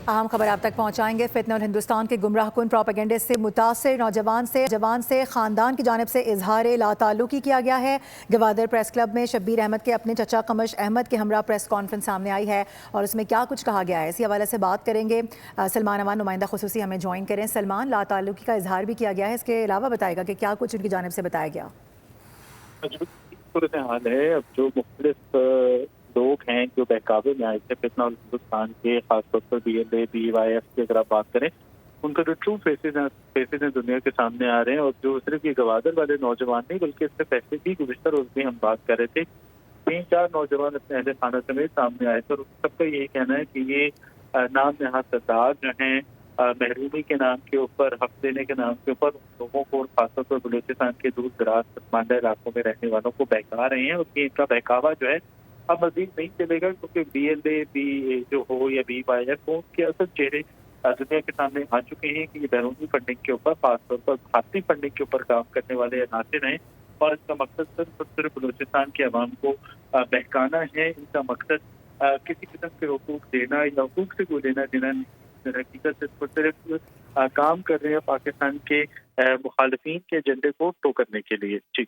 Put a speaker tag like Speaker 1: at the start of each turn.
Speaker 1: अहम खबर आप तक पहुंचाएंगे। फितना और हिंदुस्तान के गुमराह कुन प्रोपेगेंडे से मुतासर नौजवान से खानदान की जानिब से इजहार लाताल्लुकी किया गया है। गवादर प्रेस क्लब में शब्बीर अहमद के अपने चचा कमश अहमद के हमरा प्रेस कॉन्फ्रेंस सामने आई है और उसमें क्या कुछ कहा गया है, इसी हवाले से बात करेंगे। सलमान अमान नुमाइंदा खुसूसी हमें ज्वाइन करें। सलमान, लाताल्लुकी का इजहार भी किया गया है, इसके अलावा बताएगा कि क्या कुछ उनकी जानिब से बताया गया।
Speaker 2: सूरत हाल है, अब जो मुख्तलिफ लोग हैं जो बहकावे में आए थे फितना और हिंदुस्तान के, खासतौर पर BLA BYF की अगर आप बात करें, उनका जो ट्रू फेसेज हैं दुनिया के सामने आ रहे हैं। और जो सिर्फ ये गवादर वाले नौजवान नहीं बल्कि इससे पहले भी गुज़िश्ता रोज भी हम बात कर रहे थे, 3-4 नौजवान अपने अहले खाना समेत सामने आए थे और सबका यही कहना है कि ये नाम नहाद सरदार जो हैं महरूमी के नाम के ऊपर, हक देने के नाम के ऊपर उन लोगों को, खासतौर पर बलूचिस्तान के दूर दराज पसमानदा इलाकों में रहने वालों को बहका रहे हैं। और ये इनका बहकावा जो है अब मजीद नहीं चलेगा, क्योंकि BLA भी जो हो या BYF हो, उनके असल चेहरे दुनिया के सामने आ चुके हैं कि ये बैरूनी फंडिंग के ऊपर, खासतौर पर भारतीय फंडिंग के ऊपर काम करने वाले अनासिर हैं। और इसका मकसद सिर्फ और सिर्फ बलूचिस्तान के अवाम को बहकाना है। इनका मकसद किसी किस्म के हुकूक देना या हुकूक से कोई लेना देना नहीं। हकीकत सिर्फ और सिर्फ काम कर रहे हैं पाकिस्तान के मुखालिफिन के एजेंडे को टो करने के लिए। जी।